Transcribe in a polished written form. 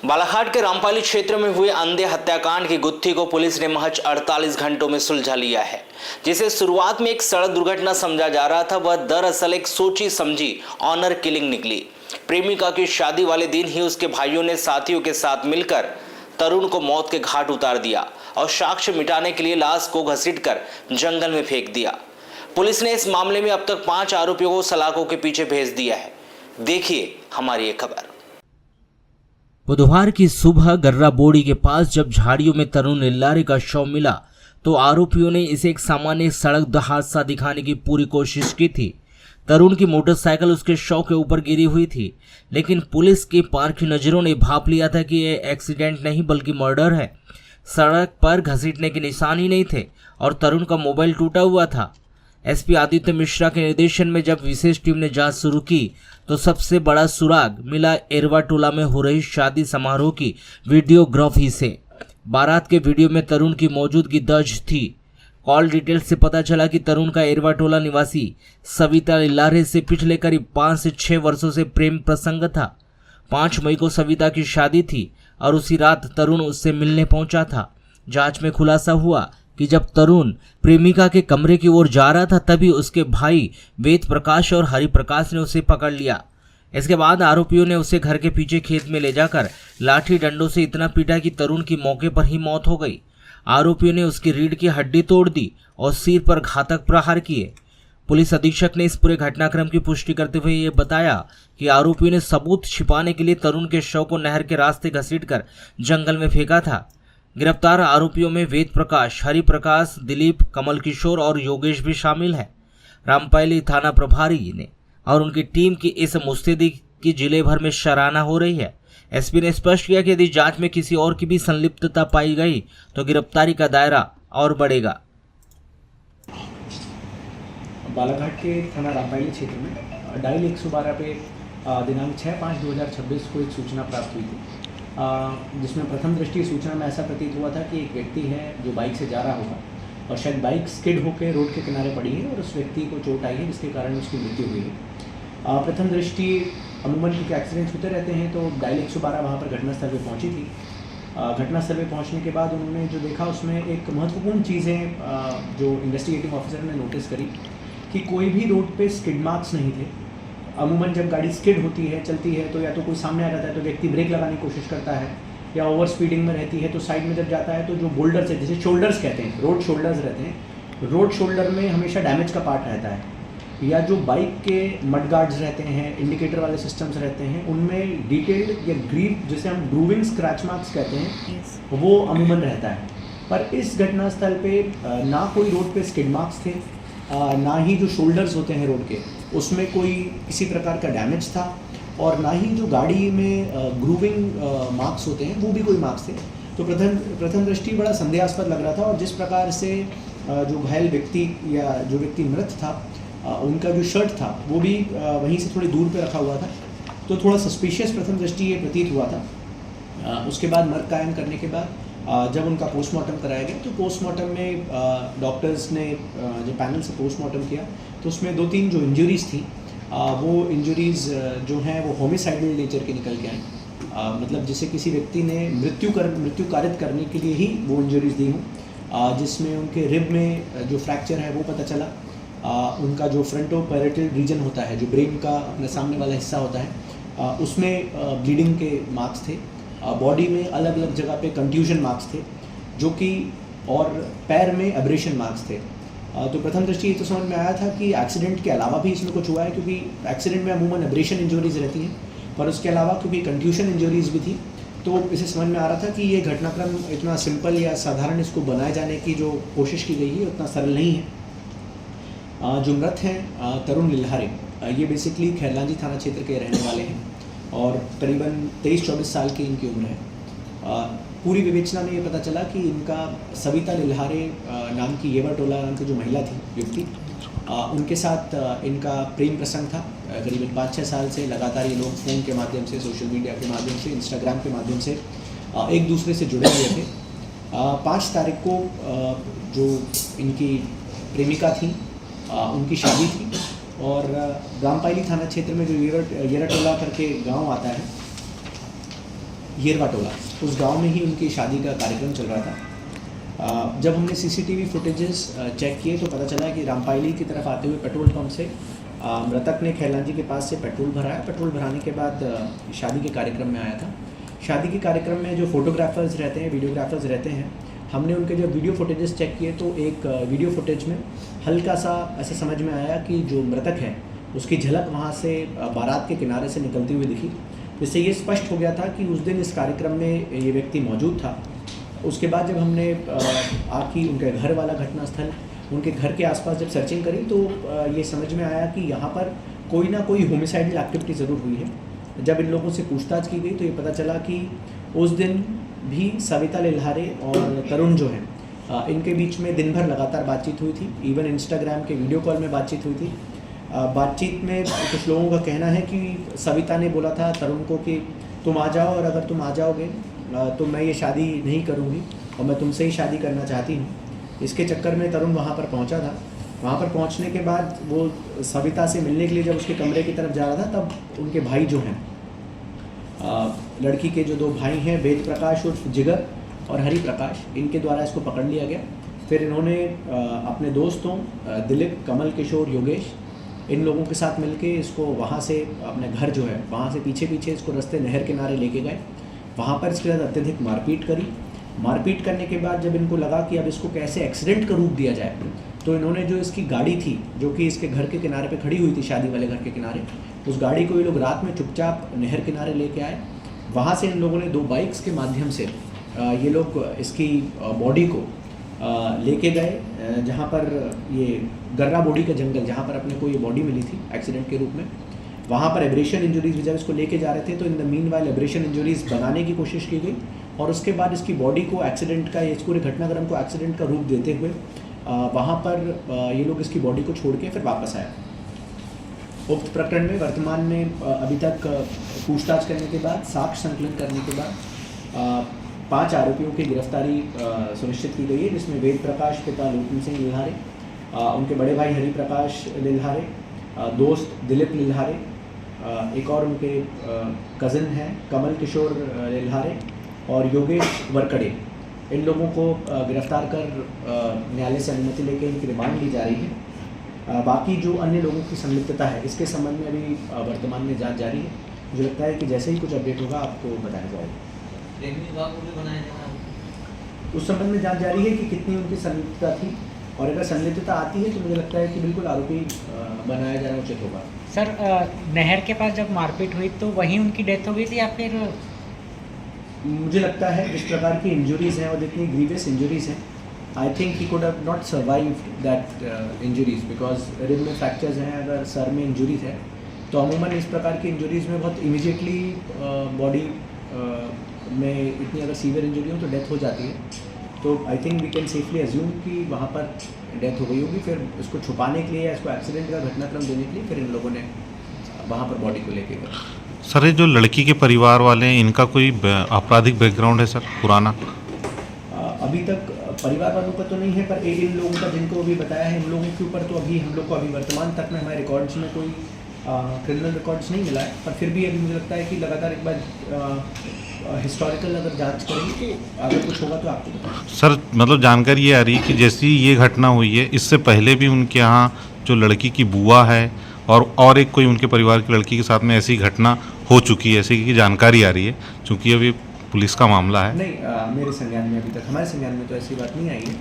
बालाघाट के रामपाली क्षेत्र में हुए अंधे हत्याकांड की गुत्थी को पुलिस ने महज 48 घंटों में सुलझा लिया है। जिसे शुरुआत में एक सड़क दुर्घटना समझा जा रहा था, वह दरअसल एक सोची समझी ऑनर किलिंग निकली। प्रेमिका की शादी वाले दिन ही उसके भाइयों ने साथियों के साथ मिलकर तरुण को मौत के घाट उतार दिया और साक्ष्य मिटाने के लिए लाश को घसीटकर जंगल में फेंक दिया। पुलिस ने इस मामले में अब तक 5 आरोपियों को सलाखों के पीछे भेज दिया है। देखिए हमारी ये खबर। बुधवार की सुबह गर्रा बोड़ी के पास जब झाड़ियों में तरुण लिल्लारे का शव मिला तो आरोपियों ने इसे एक सामान्य सड़क हादसा दिखाने की पूरी कोशिश की थी। तरुण की मोटरसाइकिल उसके शव के ऊपर गिरी हुई थी, लेकिन पुलिस की पारखी नजरों ने भांप लिया था कि यह एक्सीडेंट नहीं बल्कि मर्डर है। सड़क पर घसीटने के निशान ही नहीं थे और तरुण का मोबाइल टूटा हुआ था। एसपी आदित्य मिश्रा के निर्देशन में जब विशेष टीम ने जांच शुरू की तो सबसे बड़ा सुराग मिला एरवा टोला में हो रही शादी समारोह की वीडियोग्राफी से। बारात के वीडियो में तरुण की मौजूदगी दर्ज थी। कॉल डिटेल से पता चला कि तरुण का एरवा टोला निवासी सविता लिल्लारे से पिछले करीब 5 से 6 वर्षों से प्रेम प्रसंग था। 5 मई को सविता की शादी थी और उसी रात तरुण उससे मिलने पहुंचा था। जांच में खुलासा हुआ कि जब तरुण प्रेमिका के कमरे की ओर जा रहा था तभी उसके भाई वेद प्रकाश और हरि प्रकाश ने उसे पकड़ लिया। इसके बाद आरोपियों ने उसे घर के पीछे खेत में ले जाकर लाठी डंडों से इतना पीटा कि तरुण की मौके पर ही मौत हो गई। आरोपियों ने उसकी रीढ़ की हड्डी तोड़ दी और सिर पर घातक प्रहार किए। पुलिस अधीक्षक ने इस पूरे घटनाक्रम की पुष्टि करते हुए ये बताया कि आरोपियों ने सबूत छिपाने के लिए तरुण के शव को नहर के रास्ते घसीटकर जंगल में फेंका था। गिरफ्तार आरोपियों में वेद प्रकाश, हरि प्रकाश, दिलीप, कमल किशोर और योगेश भी शामिल हैं। रामपाली थाना प्रभारी ने और उनकी टीम की इस मुस्तैदी की जिले भर में सराहना हो रही है। एसपी ने स्पष्ट किया कि यदि जांच में किसी और की भी संलिप्तता पाई गई तो गिरफ्तारी का दायरा और बढ़ेगा। बालाघाट के थाना रामपाली क्षेत्र में डायल 112 पे दिनांक 6/5/2026 को एक सूचना प्राप्त हुई थी, जिसमें प्रथम दृष्टि सूचना में ऐसा प्रतीत हुआ था कि एक व्यक्ति है जो बाइक से जा रहा होगा और शायद बाइक स्किड होकर रोड के किनारे पड़ी है और उस व्यक्ति को चोट आई है जिसके कारण उसकी मृत्यु हुई है। प्रथम दृष्टि अमूमन क्योंकि एक्सीडेंट्स होते रहते हैं तो डायल 112 वहाँ पर घटनास्थल पर पहुँची थी। घटनास्थल पर पहुँचने के बाद उन्होंने जो देखा उसमें एक महत्वपूर्ण चीज़ें जो इन्वेस्टिगेटिंग ऑफिसर ने नोटिस करी कि कोई भी रोड पे स्किड मार्क्स नहीं थे। अमूमन जब गाड़ी स्किड होती है, चलती है, तो या तो कोई सामने आ जाता है तो व्यक्ति ब्रेक लगाने की कोशिश करता है, या ओवर स्पीडिंग में रहती है तो साइड में जब जाता है तो जो बोल्डर्स है, जिसे शोल्डर्स कहते हैं, रोड शोल्डर्स रहते हैं, रोड शोल्डर में हमेशा डैमेज का पार्ट रहता है, या जो बाइक के मड गार्ड्स रहते हैं, इंडिकेटर वाले सिस्टम्स रहते हैं, उनमें डिटेल्ड या ग्रीव जिसे हम ग्रूविंग स्क्रैच मार्क्स कहते हैं वो अमूमन रहता है। पर इस घटनास्थल पे ना कोई रोड पे स्किड मार्क्स थे, ना ही जो शोल्डर्स होते हैं रोड के उसमें कोई किसी प्रकार का डैमेज था, और ना ही जो गाड़ी में ग्रूविंग मार्क्स होते हैं वो भी कोई मार्क्स थे। तो प्रथम दृष्टि बड़ा संदेहास्पद लग रहा था, और जिस प्रकार से जो घायल व्यक्ति या जो व्यक्ति मृत था उनका जो शर्ट था वो भी वहीं से थोड़ी दूर पे रखा हुआ था, तो थोड़ा सस्पिशियस प्रथम दृष्टि ये प्रतीत हुआ था। उसके बाद मर्ग कायम करने के बाद जब उनका पोस्टमार्टम कराया गया तो पोस्टमार्टम में डॉक्टर्स ने जो पैनल से पोस्टमार्टम किया तो उसमें 2-3 जो इंजरीज़ थी वो इंजरीज़ जो हैं वो होमिसाइडल नेचर के निकल के आई, मतलब जिसे किसी व्यक्ति ने मृत्यु कारित करने के लिए ही वो इंजरीज़ दी हों, जिसमें उनके रिब में जो फ्रैक्चर है वो पता चला। उनका जो फ्रंटो पैरेटल रीजन होता है, जो ब्रेन का अपने सामने वाला हिस्सा होता है, उसमें ब्लीडिंग के मार्क्स थे। बॉडी में अलग अलग जगह पे कंट्यूजन मार्क्स थे जो कि, और पैर में एब्रेशन मार्क्स थे। तो प्रथम दृष्टि ये तो समझ में आया था कि एक्सीडेंट के अलावा भी इसमें कुछ हुआ है, क्योंकि एक्सीडेंट में अमूमन एब्रेशन इंजरीज रहती हैं, पर उसके अलावा क्योंकि कंट्यूशन इंजरीज भी थी तो इसे समझ में आ रहा था कि ये घटनाक्रम इतना सिंपल या साधारण इसको बनाए जाने की जो कोशिश की गई है उतना सरल नहीं है। जो मृत हैं तरुण लिल्लारे, ये बेसिकली खैरलांजी थाना क्षेत्र के रहने वाले हैं और करीबन 23-24 साल की इनकी उम्र है। पूरी विवेचना में ये पता चला कि इनका सविता लिल्लारे नाम की येवर टोला नाम की जो महिला थी युवती, उनके साथ इनका प्रेम प्रसंग था। करीबन 5-6 साल से लगातार ये लोग फ़ोन के माध्यम से, सोशल मीडिया के माध्यम से, इंस्टाग्राम के माध्यम से एक दूसरे से जुड़े हुए थे। 5 तारीख को जो इनकी प्रेमिका थी उनकी शादी थी, और रामपाली थाना क्षेत्र में जो येरा टोला करके गांव आता है, येरवा टोला, उस गांव में ही उनकी शादी का कार्यक्रम चल रहा था। जब हमने सीसीटीवी फुटेजेस चेक किए तो पता चला कि रामपायली की तरफ आते हुए पेट्रोल पंप से मृतक ने खैलांजी के पास से पेट्रोल भराया। पेट्रोल भराने के बाद शादी के कार्यक्रम में आया था। शादी के कार्यक्रम में जो फोटोग्राफर्स रहते हैं, वीडियोग्राफर्स रहते हैं, हमने उनके जब वीडियो फुटेजेस चेक किए तो एक वीडियो फुटेज में हल्का सा ऐसा समझ में आया कि जो मृतक है उसकी झलक वहाँ से बारात के किनारे से निकलती हुई दिखी। इससे ये स्पष्ट हो गया था कि उस दिन इस कार्यक्रम में ये व्यक्ति मौजूद था। उसके बाद जब हमने आके उनके घर वाला घटनास्थल, उनके घर के आसपास जब सर्चिंग करी तो ये समझ में आया कि यहाँ पर कोई ना कोई होमिसाइडल एक्टिविटी ज़रूर हुई है। जब इन लोगों से पूछताछ की गई तो ये पता चला कि उस दिन भी सविता लिल्हारे और तरुण जो हैं इनके बीच में दिन भर लगातार बातचीत हुई थी। इवन इंस्टाग्राम के वीडियो कॉल में बातचीत हुई थी। बातचीत में कुछ लोगों का कहना है कि सविता ने बोला था तरुण को कि तुम आ जाओ और अगर तुम आ जाओगे तो मैं ये शादी नहीं करूँगी और मैं तुमसे ही शादी करना चाहती हूँ। इसके चक्कर में तरुण वहाँ पर पहुँचा था। वहाँ पर पहुँचने के बाद वो सविता से मिलने के लिए जब उसके कमरे की तरफ जा रहा था तब उनके भाई जो हैं, लड़की के जो दो भाई हैं, वेद प्रकाश उर्फ जिगर और हरि प्रकाश, इनके द्वारा इसको पकड़ लिया गया। फिर इन्होंने अपने दोस्तों दिलीप, कमल किशोर, योगेश, इन लोगों के साथ मिलके इसको वहाँ से अपने घर जो है वहाँ से पीछे पीछे इसको रास्ते नहर किनारे लेके गए। वहाँ पर इसके साथ अत्यधिक मारपीट करी। मारपीट करने के बाद जब इनको लगा कि अब इसको कैसे एक्सीडेंट का रूप दिया जाए तो इन्होंने जो इसकी गाड़ी थी जो कि इसके घर के किनारे पे खड़ी हुई थी, शादी वाले घर के किनारे, उस गाड़ी को ये लोग रात में चुपचाप नहर किनारे लेके आए। वहाँ से इन लोगों ने 2 बाइक्स के माध्यम से ये लोग इसकी बॉडी को लेके गए जहाँ पर ये गर्रा बॉडी का जंगल, जहाँ पर अपने को ये बॉडी मिली थी एक्सीडेंट के रूप में, वहाँ पर एब्रेशन इंजरीज जब इसको लेके जा रहे थे तो in the meanwhile abrasion injuries बनाने की कोशिश की गई और उसके बाद इसकी बॉडी को एक्सीडेंट का, इस पूरे घटनाक्रम को एक्सीडेंट का रूप देते हुए वहाँ पर ये लोग इसकी बॉडी को छोड़ के फिर वापस आए। उक्त प्रकरण में वर्तमान में अभी तक पूछताछ करने के बाद, साक्ष्य संकलन करने के बाद 5 आरोपियों की गिरफ्तारी सुनिश्चित की गई है, जिसमें वेद प्रकाश पिता लोटन सिंह लिल्हारे, उनके बड़े भाई हरि प्रकाश लिल्हारे, दोस्त दिलीप लिल्हारे, एक और उनके कज़न हैं कमल किशोर लिल्हारे और योगेश वरकड़े, इन लोगों को गिरफ्तार कर न्यायालय से अनुमति लेकर इनकी रिमांड ली जा रही है। बाकी जो अन्य लोगों की संलिप्तता है इसके संबंध में अभी वर्तमान में जांच जारी है। मुझे लगता है कि जैसे ही कुछ अपडेट होगा आपको बताया जाएगा। उस संबंध में जांच जारी है कि कितनी उनकी संलिप्तता थी और अगर संलिप्तता आती है तो मुझे लगता है कि बिल्कुल आरोपी बनाया जाना उचित होगा। सर, नहर के पास जब मारपीट हुई तो वहीं उनकी डेथ हो गई थी या फिर? मुझे लगता है जिस प्रकार की इंजरीज़ हैं और जितनी ग्रीवियस इंजरीज़ हैं, I think he could have not survived that injuries because rib में फ्रैक्चर्स हैं। अगर सर में इंजरीज़ है तो अमूमन इस प्रकार की इंजरीज़ में बहुत इमीडिएटली बॉडी में इतनी अगर सीवियर इंजरी हो तो डेथ हो जाती है। तो I think we can safely assume कि वहाँ पर डेथ हो गई होगी। फिर इसको छुपाने के लिए या इसको एक्सीडेंट का घटनाक्रम देने के लिए फिर इन लोगों ने वहाँ पर बॉडी को लेके गए। सर, ये जो लड़की के परिवार वाले हैं इनका कोई आपराधिक बैकग्राउंड है सर पुराना? अभी तक परिवार वालों का तो नहीं है, पर इन लोगों का जिनको अभी बताया है, इन लोगों के ऊपर तो अभी हम लोग को अभी वर्तमान तक में हमारे रिकॉर्ड्स में कोई क्रिमिनल रिकॉर्ड्स नहीं मिला है। पर फिर भी अभी मुझे लगता है कि लगातार एक बार हिस्टोरिकल अगर जांच करेंगे तो अगर कुछ होगा तो आपको बताएं। सर, मतलब जानकारी ये आ रही है कि जैसी ये घटना हुई है इससे पहले भी उनके यहाँ जो लड़की की बुआ है और एक कोई उनके परिवार की लड़की के साथ में ऐसी घटना हो चुकी है, ऐसी की जानकारी आ रही है, चूँकि अभी पुलिस का मामला है। नहीं, मेरे संज्ञान में अभी तक, हमारे संज्ञान में तो ऐसी बात नहीं आई है।